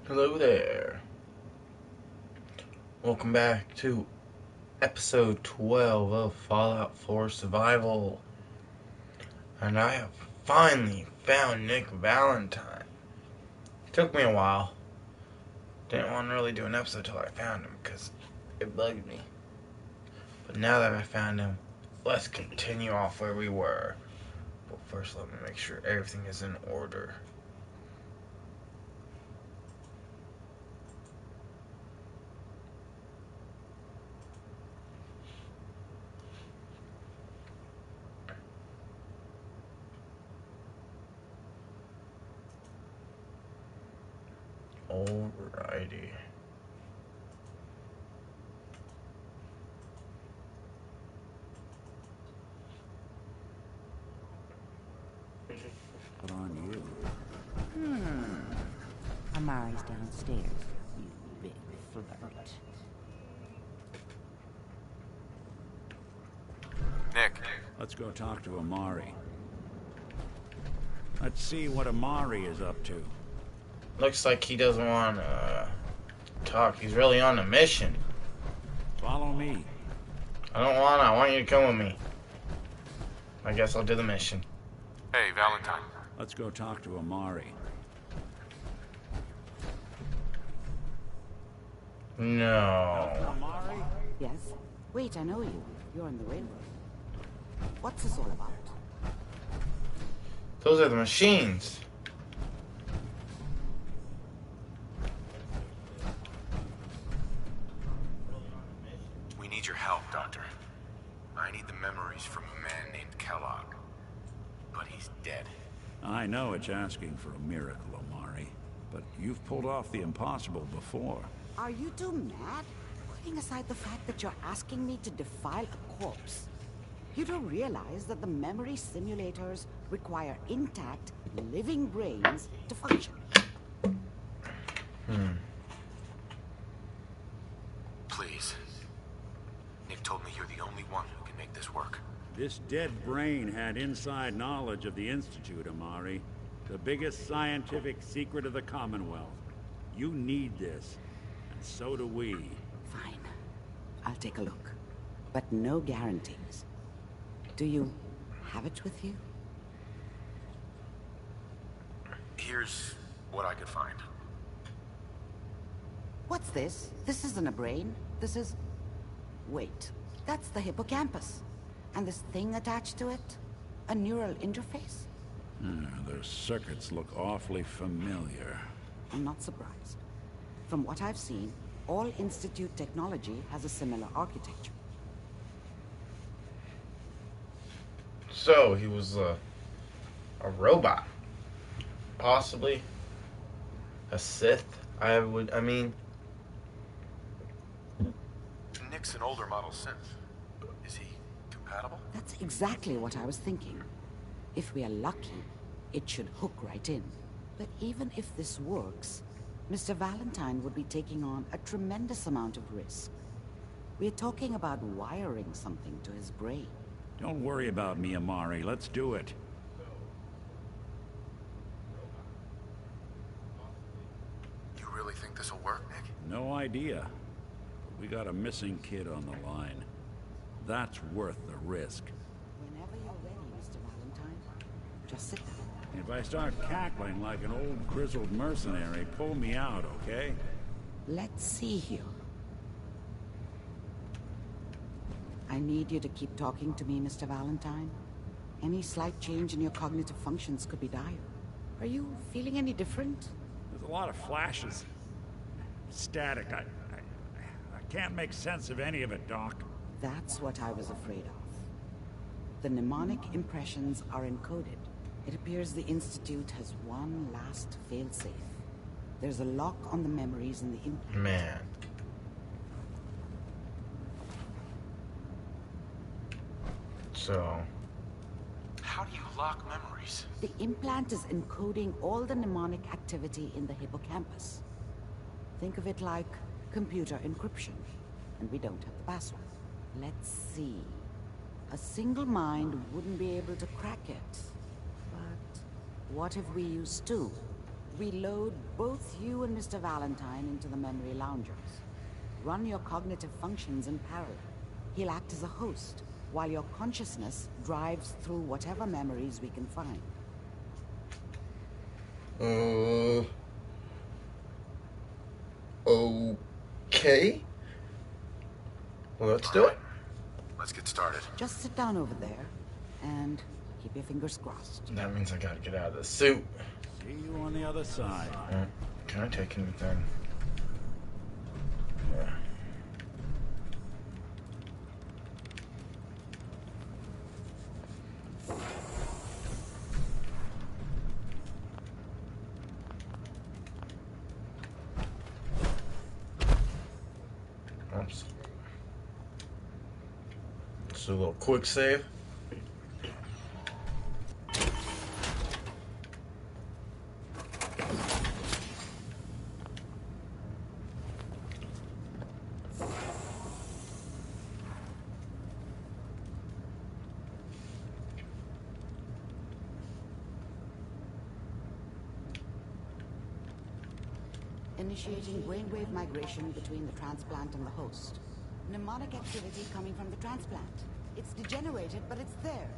Hello there. Welcome back to episode 12 of Fallout 4 Survival. And I have finally found Nick Valentine. It took me a while. Didn't want to really do an episode till I found him because it bugged me. But now that I found him, let's continue off where we were. But first, let me make sure everything is in order. Alrighty. But on you. Amari's downstairs, you big flirt. Nick. Let's go talk to Amari. Let's see what Amari is up to. Looks like he doesn't want to talk. He's really on a mission. Follow me. I want you to come with me. I guess I'll do the mission. Hey, Valentine. Let's go talk to Amari. No. Amari? Yes? Wait, I know you. You're on the railroad. What's this all about? Those are the machines. We need your help, Doctor. I need the memories from a man named Kellogg. But he's dead. I know it's asking for a miracle, Amari. But you've pulled off the impossible before. Are you two mad? Putting aside the fact that you're asking me to defile a corpse. You don't realize that the memory simulators require intact, living brains to function. Please. Nick told me you're the only one who can make this work. This dead brain had inside knowledge of the Institute, Amari. The biggest scientific secret of the Commonwealth. You need this. And so do we. Fine. I'll take a look. But no guarantees. Do you have it with you? Here's what I could find. What's this? This isn't a brain. This is... Wait. That's the hippocampus. And this thing attached to it? A neural interface? Their circuits look awfully familiar. I'm not surprised. From what I've seen, all Institute technology has a similar architecture. So he was a robot, possibly a Sith. I mean, Nick's an older model synth. Is he compatible? That's exactly what I was thinking. If we are lucky, it should hook right in. But even if this works, Mr. Valentine would be taking on a tremendous amount of risk. We're talking about wiring something to his brain. Don't worry about me, Amari. Let's do it. You really think this'll work, Nick? No idea. But we got a missing kid on the line. That's worth the risk. Whenever you're ready, Mr. Valentine, just sit down. If I start cackling like an old grizzled mercenary, pull me out, okay? Let's see here. I need you to keep talking to me, Mr. Valentine. Any slight change in your cognitive functions could be dire. Are you feeling any different? There's a lot of flashes. Static. I can't make sense of any of it, Doc. That's what I was afraid of. The mnemonic impressions are encoded. It appears the Institute has one last failsafe. There's a lock on the memories in the implant. man. So, How do you lock memories? The implant is encoding all the mnemonic activity in the hippocampus. Think of it like computer encryption, and we don't have the password. Let's see. A single mind wouldn't be able to crack it. But what if we use two? We load both you and Mr. Valentine into the memory loungers. Run your cognitive functions in parallel. He'll act as a host, while your consciousness drives through whatever memories we can find. Okay. Well, let's do it. Let's get started. Just sit down over there, and keep your fingers crossed. That means I gotta get out of the suit. See you on the other side. Can I take anything? Yeah. Oops. Let's do a little quick save. Initiating brainwave migration between the transplant and the host. Mnemonic activity coming from the transplant. It's degenerated, but it's there.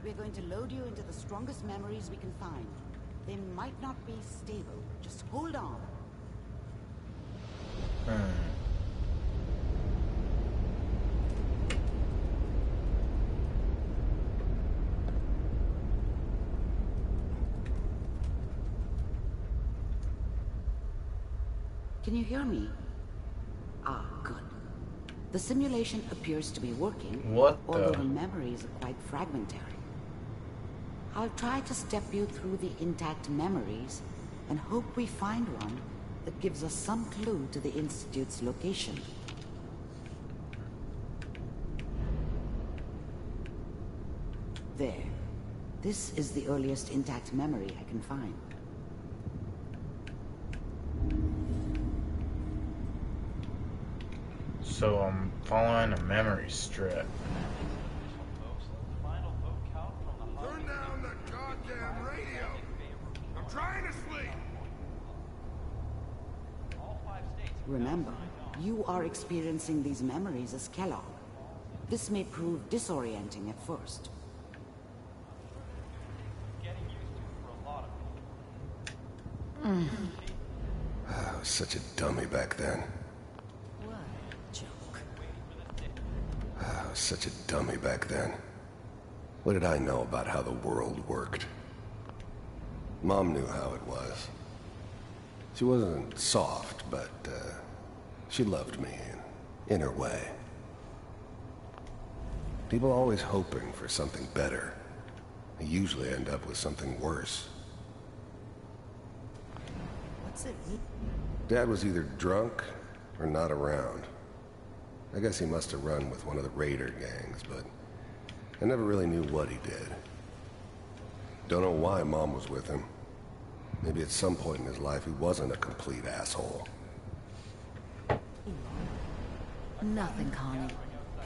We're going to load you into the strongest memories we can find. They might not be stable. Just hold on. Can you hear me? Ah, good. The simulation appears to be working, although the memories are quite fragmentary. I'll try to step you through the intact memories and hope we find one that gives us some clue to the Institute's location. There. This is the earliest intact memory I can find. So I'm following a memory strip. Turn down the goddamn radio! I'm trying to sleep! Remember, you are experiencing these memories as Kellogg. This may prove disorienting at first. I was such a dummy back then. What a joke. I was such a dummy back then. What did I know about how the world worked? Mom knew how it was. She wasn't soft, but she loved me in her way. People always hoping for something better. They usually end up with something worse. What's it? Dad was either drunk or not around. I guess he must have run with one of the raider gangs, but I never really knew what he did. Don't know why Mom was with him. Maybe at some point in his life he wasn't a complete asshole. Nothing, Connie.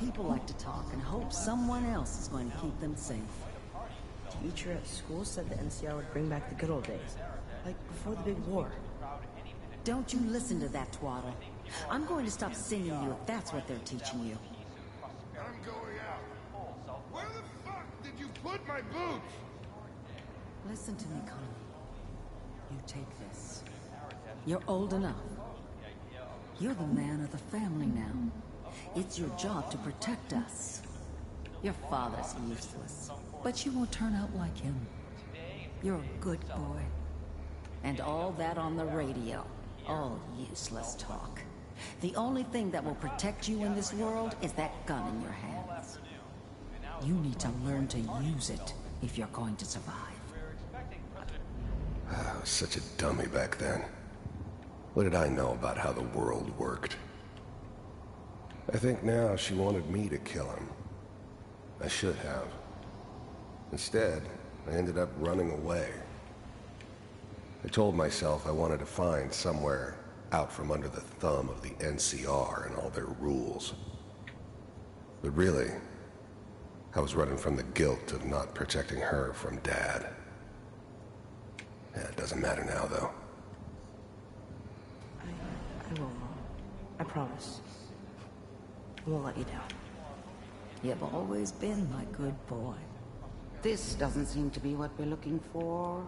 People like to talk and hope someone else is going to keep them safe. Teacher at school said the NCR would bring back the good old days, like before the big war. Don't you listen to that twaddle. I'm going to stop singing you if that's what they're teaching you. I'm going out. Where the fuck did you put my boots? Listen to me, Connie. You take this. You're old enough. You're the man of the family now. It's your job to protect us. Your father's useless, but you won't turn out like him. You're a good boy. And all that on the radio. All useless talk. The only thing that will protect you in this world is that gun in your hands. You need to learn to use it if you're going to survive. I was such a dummy back then. What did I know about how the world worked? I think now she wanted me to kill him. I should have. Instead, I ended up running away. I told myself I wanted to find somewhere out from under the thumb of the NCR and all their rules. But really, I was running from the guilt of not protecting her from Dad. Yeah, it doesn't matter now, though. I will, Mom. I promise. I won't let you down. You've always been my good boy. This doesn't seem to be what we're looking for.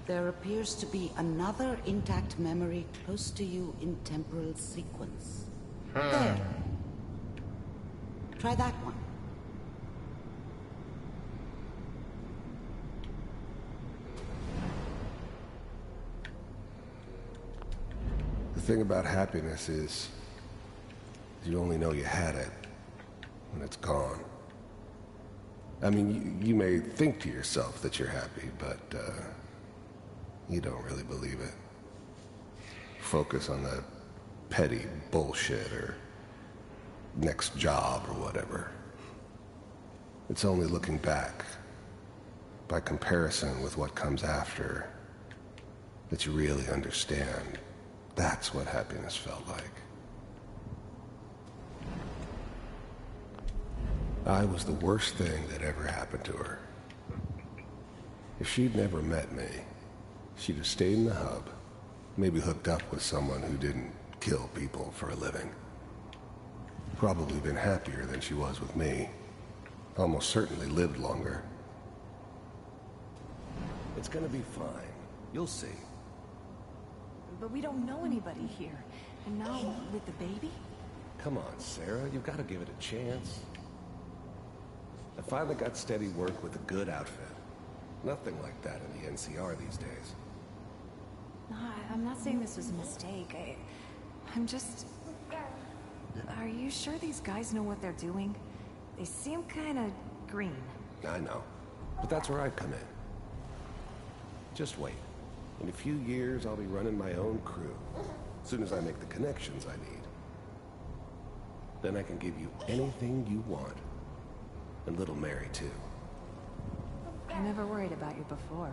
There appears to be another intact memory close to you in temporal sequence. There. Try that one. The thing about happiness is, you only know you had it when it's gone. I mean, you may think to yourself that you're happy, but you don't really believe it. Focus on the petty bullshit or next job or whatever. It's only looking back, by comparison with what comes after, that you really understand. That's what happiness felt like. I was the worst thing that ever happened to her. If she'd never met me, she'd have stayed in the hub, maybe hooked up with someone who didn't kill people for a living. Probably been happier than she was with me. Almost certainly lived longer. It's gonna be fine. You'll see. But we don't know anybody here. And now, with the baby? Come on, Sarah. You've got to give it a chance. I finally got steady work with a good outfit. Nothing like that in the NCR these days. No, I'm not saying this was a mistake. I'm just... Are you sure these guys know what they're doing? They seem kind of green. I know. But that's where I come in. Just wait. In a few years, I'll be running my own crew. As soon as I make the connections I need. Then I can give you anything you want. And little Mary, too. I never worried about you before.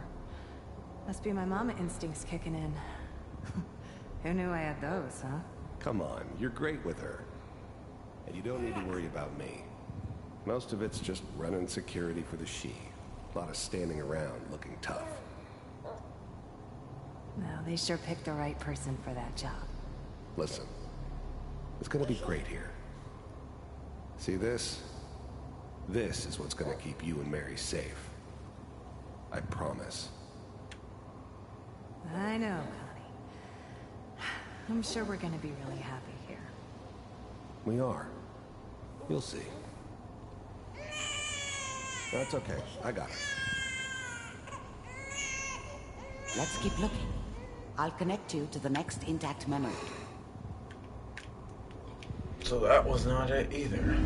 Must be my mama instincts kicking in. Who knew I had those, huh? Come on, you're great with her. And you don't need to worry about me. Most of it's just running security for the she. A lot of standing around looking tough. Well, they sure picked the right person for that job. Listen, it's gonna be great here. See this? This is what's gonna keep you and Mary safe. I promise. I know, Connie. I'm sure we're gonna be really happy here. We are. You'll see. That's okay. I got it. Let's keep looking. I'll connect you to the next intact memory. So that was not it either.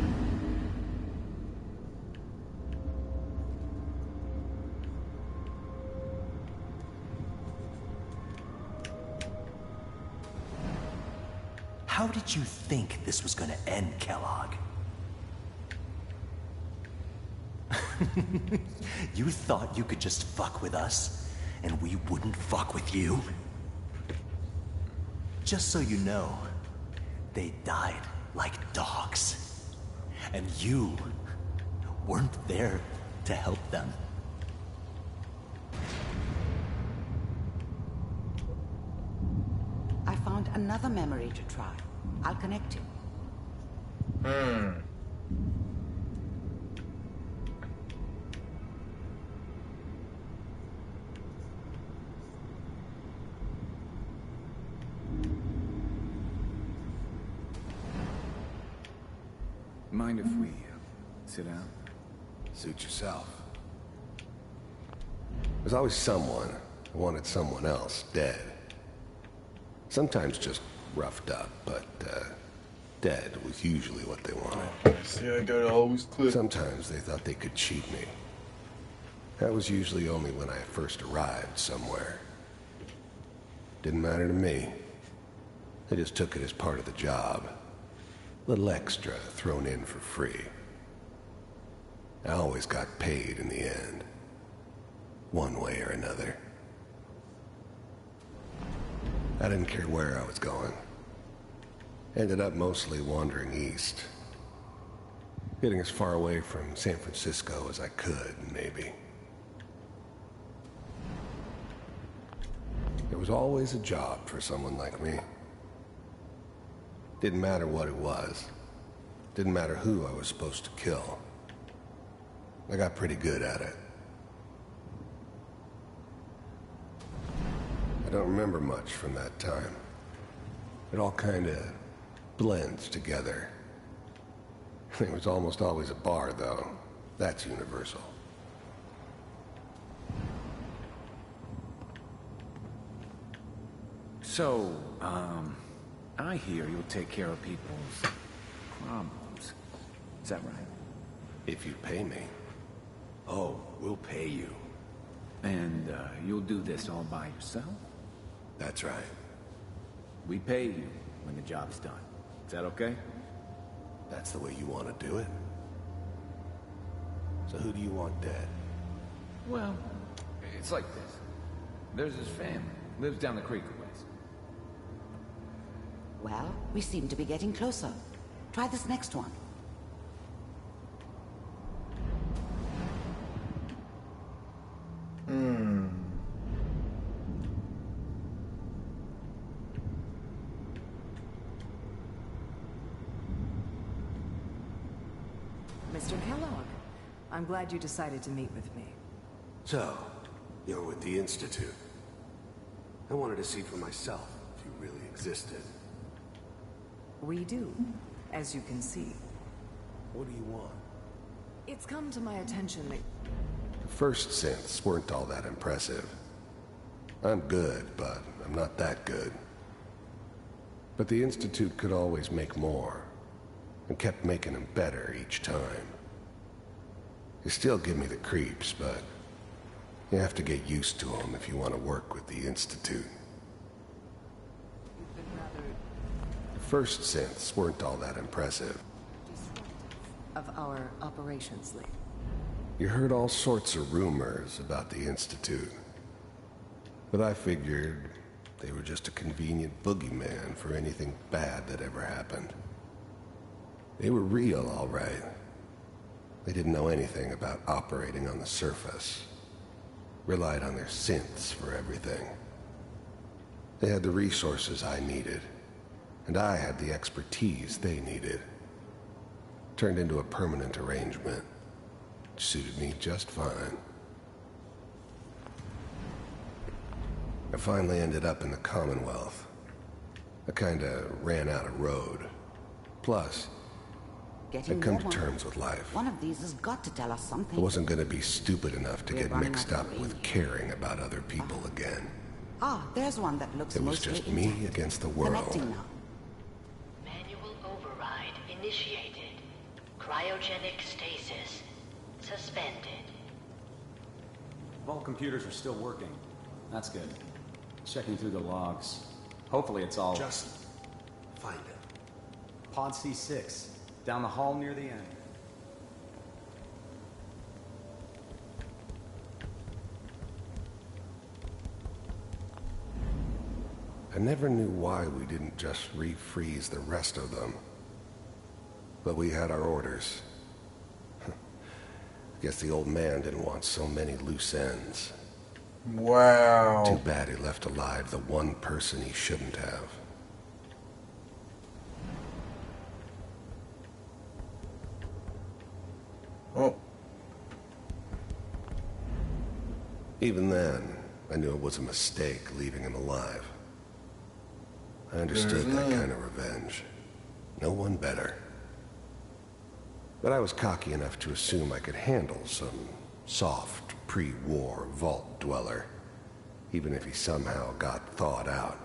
How did you think this was gonna end, Kellogg? You thought you could just fuck with us, and we wouldn't fuck with you? Just so you know, they died like dogs. And you weren't there to help them. I found another memory to try. I'll connect you. Mind if we sit down? Suit yourself. There's always someone who wanted someone else dead. Sometimes just roughed up, but dead was usually what they wanted. See, I gotta always click. Sometimes they thought they could cheat me. That was usually only when I first arrived somewhere. Didn't matter to me. They just took it as part of the job. Little extra thrown in for free. I always got paid in the end. One way or another. I didn't care where I was going. Ended up mostly wandering east. Getting as far away from San Francisco as I could, maybe. There was always a job for someone like me. Didn't matter what it was. Didn't matter who I was supposed to kill. I got pretty good at it. I don't remember much from that time. It all kinda blends together. It was almost always a bar, though. That's universal. So, I hear you'll take care of people's problems. Is that right? If you pay me. Oh, we'll pay you. And, you'll do this all by yourself? That's right. We pay you when the job's done. Is that okay? That's the way you want to do it? So who do you want dead? Well, it's like this. There's his family. Lives down the creek a ways. Well, we seem to be getting closer. Try this next one. Mr. Kellogg, I'm glad you decided to meet with me. So, you're with the Institute. I wanted to see for myself if you really existed. We do, as you can see. What do you want? It's come to my attention that... The first synths weren't all that impressive. I'm good, but I'm not that good. But the Institute could always make more, and kept making them better each time. They still give me the creeps, but you have to get used to them if you want to work with the Institute. The first synths weren't all that impressive. of our operations lead. You heard all sorts of rumors about the Institute. But I figured they were just a convenient boogeyman for anything bad that ever happened. They were real, all right. They didn't know anything about operating on the surface. Relied on their synths for everything. They had the resources I needed, and I had the expertise they needed. Turned into a permanent arrangement. Suited me just fine. I finally ended up in the Commonwealth. I kinda ran out of road. Plus, I'd come to terms with life. One of these has got to tell us something. I wasn't gonna be stupid enough to get mixed up with caring about other people again. Ah, there's one that looks It was mostly just intact. me against the world. Connecting now. Manual override initiated. Cryogenic stasis suspended. All computers are still working. That's good. Checking through the logs. Hopefully it's all... Just find it. Pod C6. Down the hall near the end. I never knew why we didn't just refreeze the rest of them. But we had our orders. Guess the old man didn't want so many loose ends. Wow. Too bad he left alive the one person he shouldn't have. Oh. Even then, I knew it was a mistake leaving him alive. I understood that kind of revenge. No one better. But I was cocky enough to assume I could handle some soft, pre-war vault dweller, even if he somehow got thawed out.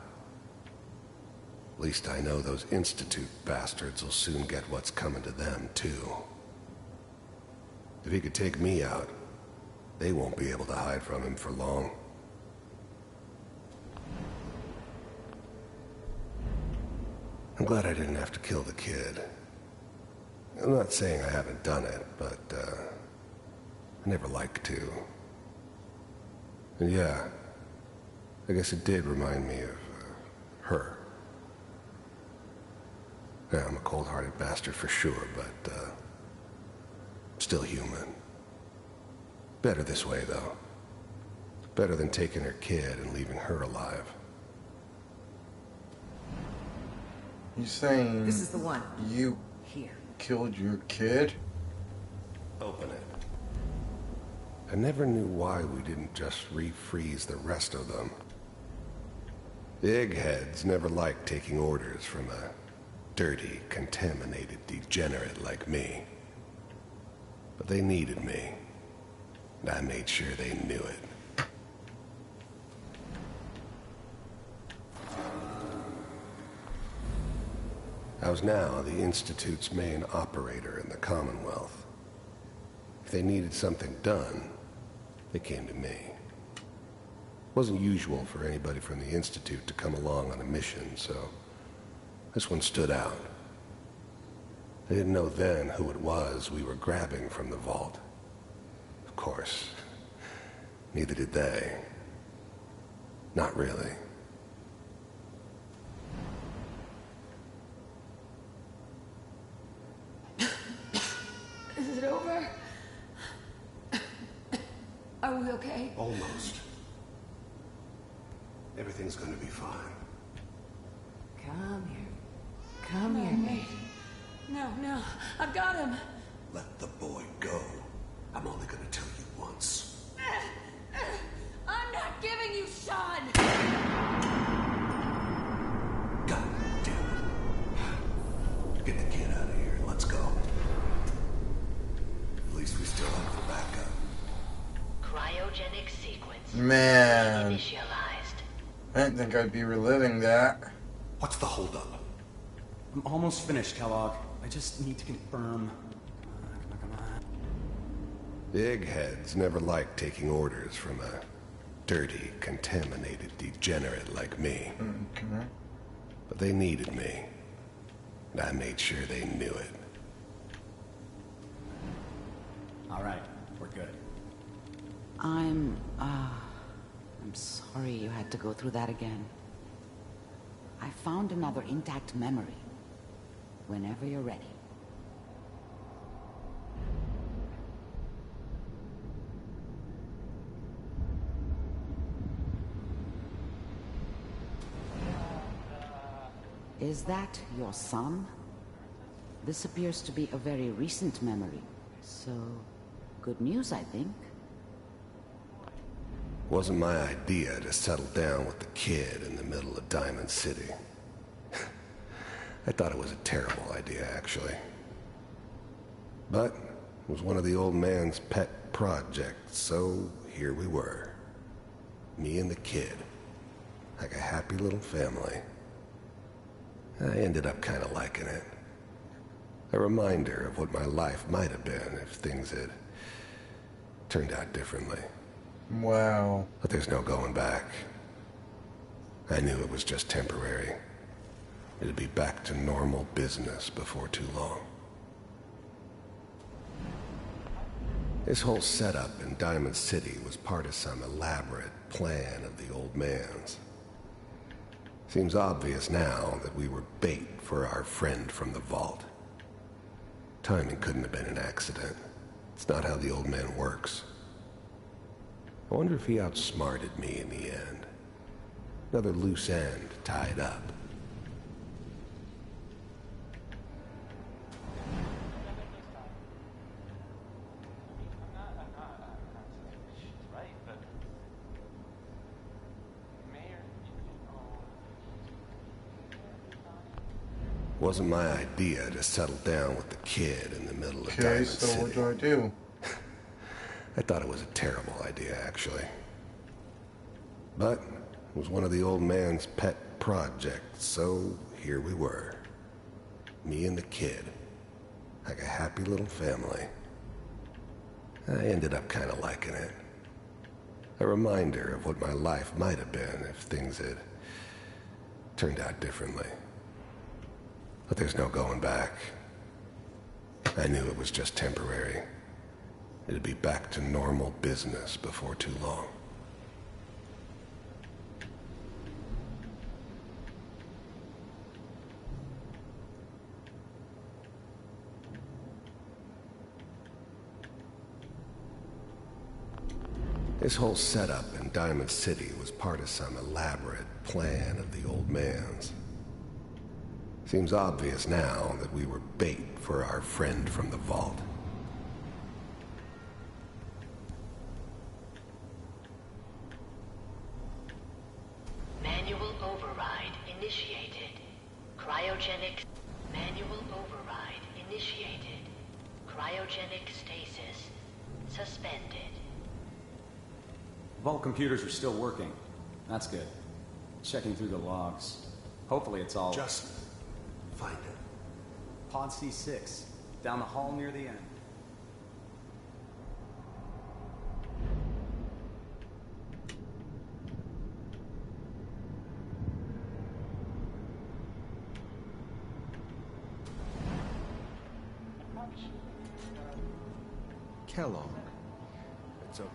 At least I know those Institute bastards will soon get what's coming to them, too. If he could take me out, they won't be able to hide from him for long. I'm glad I didn't have to kill the kid. I'm not saying I haven't done it, but, I never like to. And yeah, I guess it did remind me of, her. Yeah, I'm a cold-hearted bastard for sure, but, still human. Better this way, though. Better than taking her kid and leaving her alive. You saying This is the one. You Here. killed your kid? Open it. I never knew why we didn't just refreeze the rest of them. The eggheads never liked taking orders from a dirty, contaminated degenerate like me. But they needed me, and I made sure they knew it. I was now the Institute's main operator in the Commonwealth. If they needed something done, they came to me. It wasn't usual for anybody from the Institute to come along on a mission, so this one stood out. They didn't know then who it was we were grabbing from the vault. Of course, neither did they. Not really. Is it over? Are we okay? Almost. Everything's gonna be fine. Come here. Come here, mate. No, I've got him. Let the boy go. I'm only gonna tell you once. I'm not giving you Sean! God damn it. Get the kid out of here. Let's go. At least we still have the backup. Cryogenic sequence Man. initialized. I didn't think I'd be reliving that. What's the holdup? I'm almost finished, Kellogg. I just need to confirm. Come on. The eggheads never liked taking orders from a dirty, contaminated degenerate like me. Okay. But they needed me, and I made sure they knew it. All right, we're good. I'm sorry you had to go through that again. I found another intact memory. Whenever you're ready. Is that your son? This appears to be a very recent memory. So, good news, I think. Wasn't my idea to settle down with the kid in the middle of Diamond City. I thought it was a terrible idea, actually. But it was one of the old man's pet projects, so here we were. Me and the kid. Like a happy little family. I ended up kind of liking it. A reminder of what my life might have been if things had turned out differently. Wow. But there's no going back. I knew it was just temporary. It'd be back to normal business before too long. This whole setup in Diamond City was part of some elaborate plan of the old man's. Seems obvious now that we were bait for our friend from the vault. Timing couldn't have been an accident. It's not how the old man works. I wonder if he outsmarted me in the end. Another loose end tied up. Wasn't my idea to settle down with the kid in the middle of Diamond so City. what do I do? I thought it was a terrible idea, actually. But it was one of the old man's pet projects, so here we were. Me and the kid. Like a happy little family. I ended up kind of liking it. A reminder of what my life might have been if things had turned out differently. But there's no going back. I knew it was just temporary. It'd be back to normal business before too long. This whole setup in Diamond City was part of some elaborate plan of the old man's. Seems obvious now that we were bait for our friend from the vault. Manual override initiated. Cryogenic... Manual override initiated. Cryogenic stasis suspended. Vault computers are still working. That's good. Checking through the logs. Hopefully it's all... Just find it. Pod C6. Down the hall near the end. Kellogg. It's okay.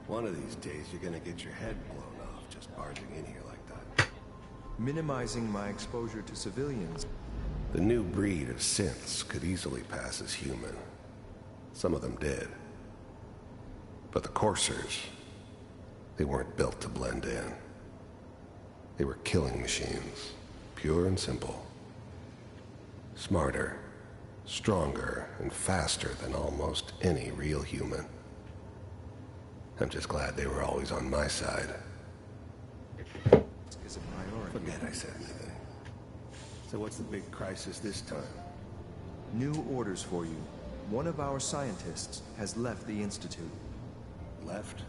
One of these days you're gonna get your head blown off just barging in here like that. Minimizing my exposure to civilians. The new breed of synths could easily pass as human. Some of them did. But the coursers, they weren't built to blend in. They were killing machines, pure and simple. Smarter, stronger, and faster than almost any real human. I'm just glad they were always on my side. Is a priority. Forget I said anything. So what's the big crisis this time? New orders for you. One of our scientists has left the Institute. Left?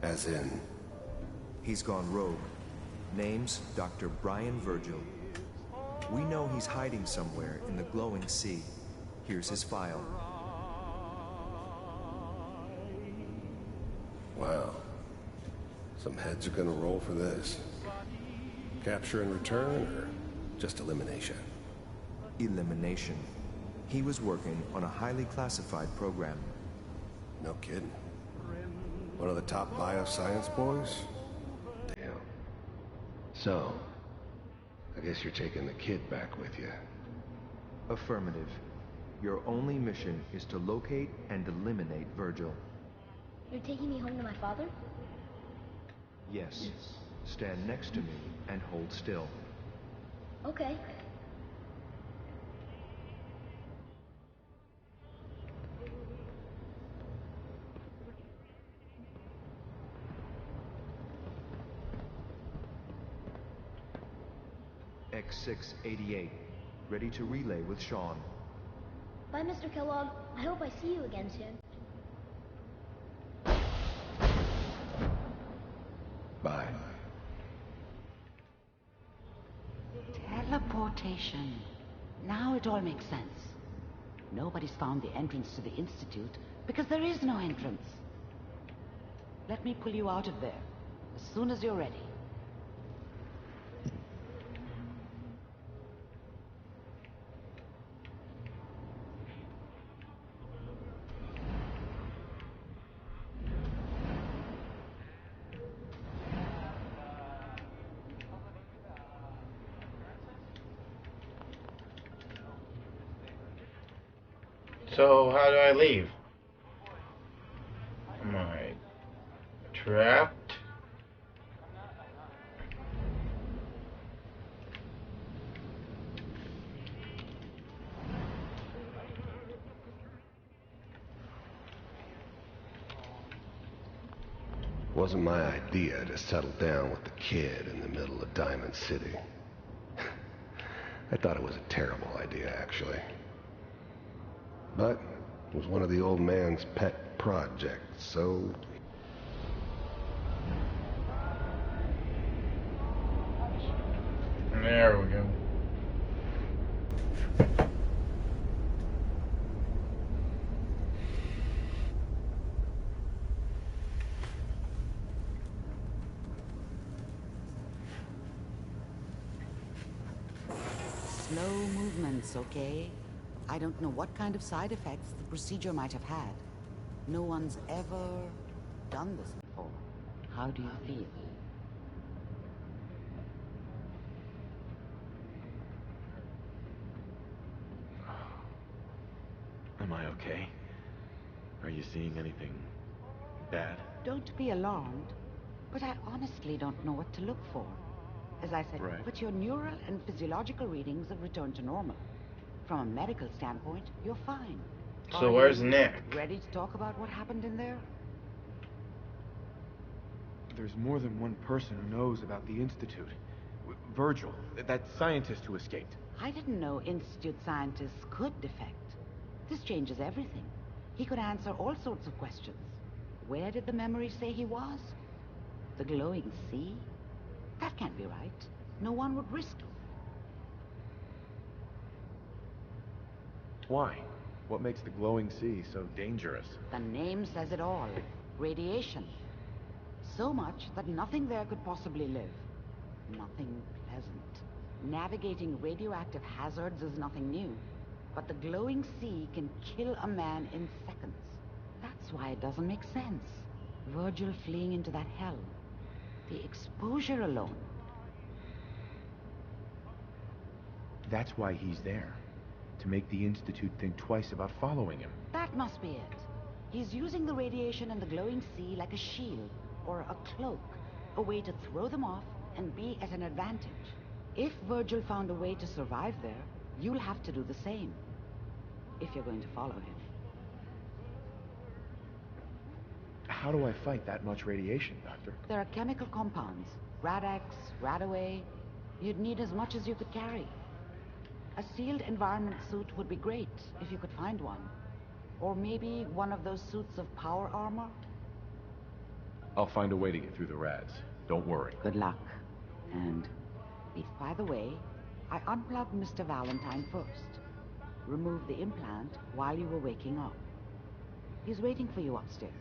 As in? He's gone rogue. Name's Dr. Brian Virgil. We know he's hiding somewhere in the glowing sea. Here's his file. Wow. Some heads are gonna roll for this. Capture and return, or just elimination? Elimination. He was working on a highly classified program. No kidding. One of the top bioscience boys? Damn. So, I guess you're taking the kid back with you. Affirmative. Your only mission is to locate and eliminate Virgil. You're taking me home to my father? Yes. Stand next to me and hold still. Okay. X688. Ready to relay with Sean. Bye, Mr. Kellogg. I hope I see you again soon. Bye. Teleportation. Now it all makes sense. Nobody's found the entrance to the Institute because there is no entrance. Let me pull you out of there as soon as you're ready. So, how do I leave? Am I trapped? Wasn't my idea to settle down with the kid in the middle of Diamond City. I thought it was a terrible idea, actually. But it was one of the old man's pet projects, so... There we go. Slow movements, okay? I don't know what kind of side effects the procedure might have had. No one's ever done this before. How do you feel? Am I okay? Are you seeing anything bad? Don't be alarmed, but I honestly don't know what to look for. As I said, Right. but your neural and physiological readings have returned to normal. From a medical standpoint, you're fine. So Are where's you Nick? ready to talk about what happened in there? There's more than one person who knows about the Institute. Virgil, that scientist who escaped. I didn't know Institute scientists could defect. This changes everything. He could answer all sorts of questions. Where did the memory say he was? The glowing sea? That can't be right. No one would risk it. Why? What makes the glowing sea so dangerous? The name says it all. Radiation. So much that nothing there could possibly live. Nothing pleasant. Navigating radioactive hazards is nothing new. But the glowing sea can kill a man in seconds. That's why it doesn't make sense. Virgil fleeing into that hell. The exposure alone. That's why he's there. To make the Institute think twice about following him. That must be it. He's using the radiation and the glowing sea like a shield, or a cloak, a way to throw them off and be at an advantage. If Virgil found a way to survive there, you'll have to do the same, if you're going to follow him. How do I fight that much radiation, Doctor? There are chemical compounds, Rad-X, Radaway. You'd need as much as you could carry. A sealed environment suit would be great, if you could find one. Or maybe one of those suits of power armor? I'll find a way to get through the rads. Don't worry. Good luck. And, if by the way, I unplugged Mr. Valentine first. Removed the implant while you were waking up. He's waiting for you upstairs.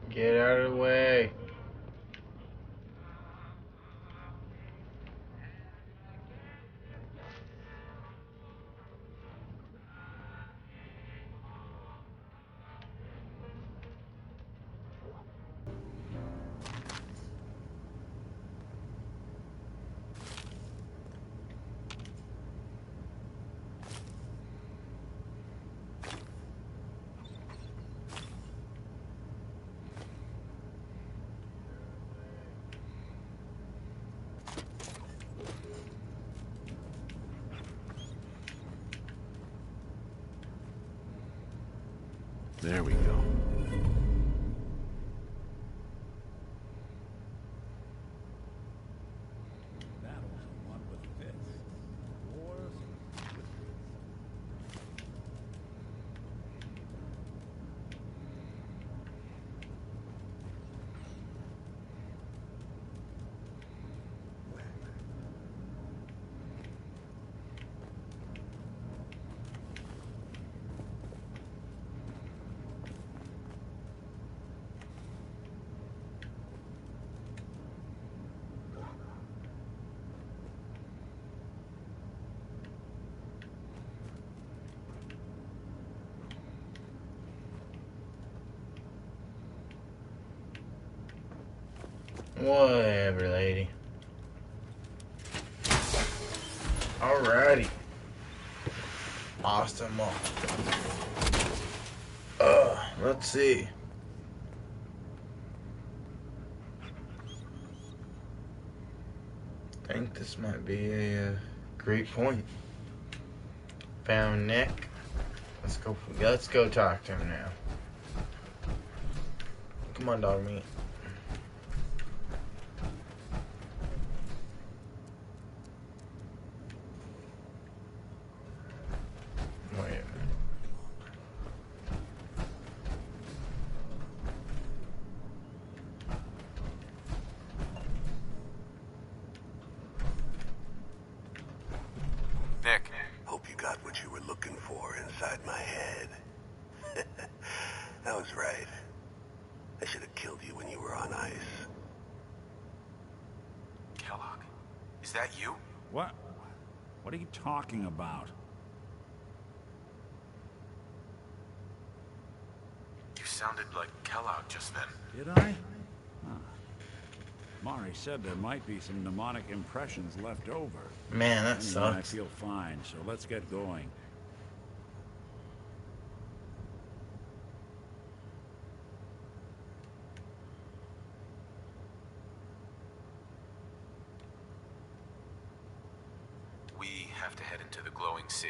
Get out of the way. There we go. Battles are won with fists. Wars with Whatever, lady. Alrighty. Awesome. Let's see. I think this might be a great point. Found Nick. Let's go talk to him now. Come on, dog meat. Wait a minute. Nick. Hope you got what you were looking for inside my head. I was right. I should have killed you when you were on ice. Kellogg. Is that you? What? What are you talking about? You sounded like Kellogg just then. Did I? Huh. Mari said there might be some mnemonic impressions left over. Man, that Anyway, I sucks. feel fine, so let's get going. We have to head into the glowing sea.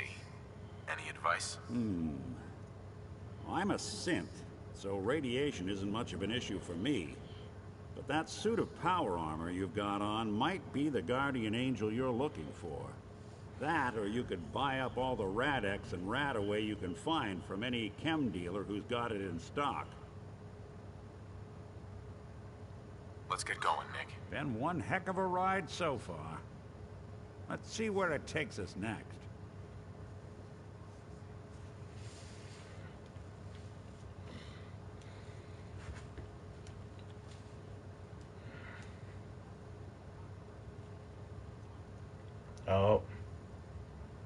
Any advice? I'm a synth, so radiation isn't much of an issue for me. But that suit of power armor you've got on might be the guardian angel you're looking for. That, or you could buy up all the Rad-X and Rad-Away you can find from any chem dealer who's got it in stock. Let's get going, Nick. Been one heck of a ride so far. Let's see where it takes us next. Oh.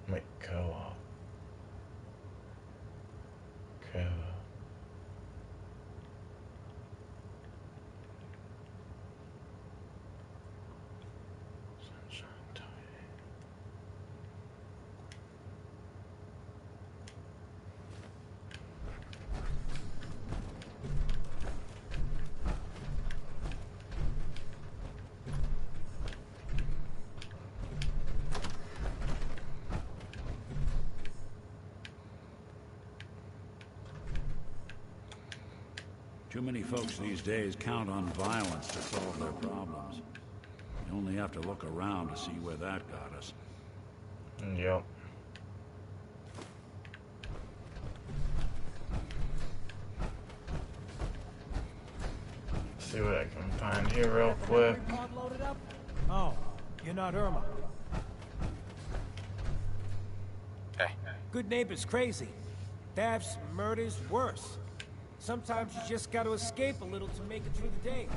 Wait, co-op. Co-op. Sunshine Tide. Too many folks these days count on violence to solve their problems. You only have to look around to see where that got us. Yep. See what I can find here real quick. Oh, you're not Irma. Hey. Good neighbor's crazy. Thefts, murders, worse. Sometimes you just gotta escape a little to make it through the day.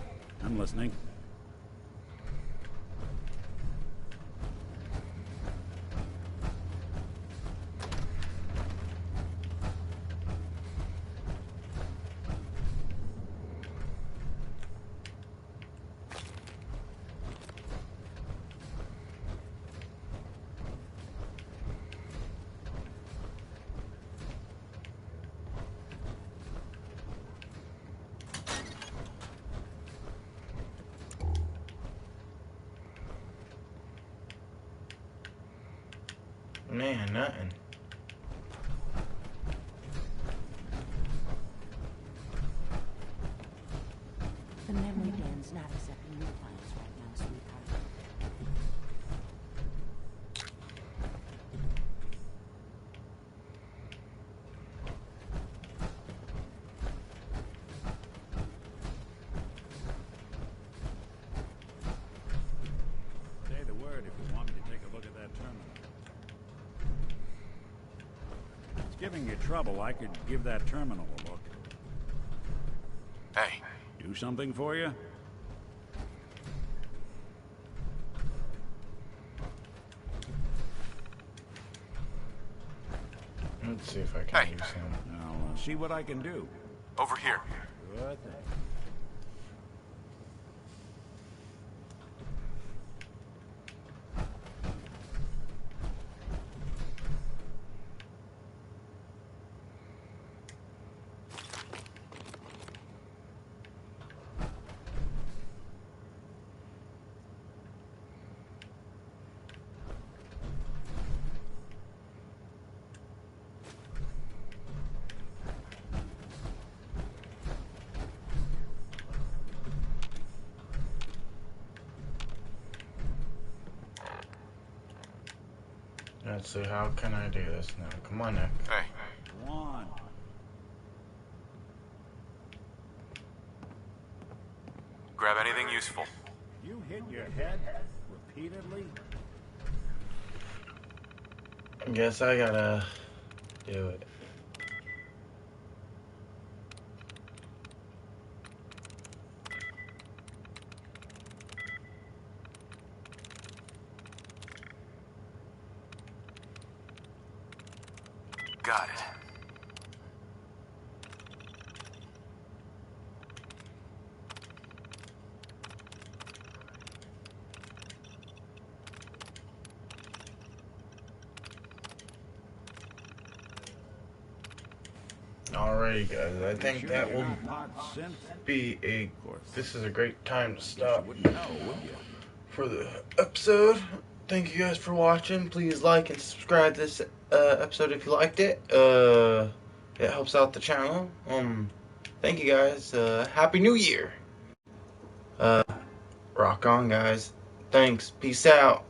I'm listening. Man, nothing. The memory gland's not accepting new files right now, sweetheart. Say the word if you want me to take a look at that terminal. It's giving you trouble. I could give that terminal a look. Hey. Do something for you? Let's see if I can use him. I'll see what I can do. Over here. Good thing. Let's see, how can I do this now? Come on, Nick. Hey. One. Grab anything useful. You hit your head repeatedly? I guess I gotta do it. Got it. Alrighty, guys. I think that will be a. This is a great time to stop for the episode. Thank you guys for watching. Please like and subscribe this episode if you liked it. It helps out the channel. Thank you guys. Happy New Year. Rock on, guys. Thanks. Peace out.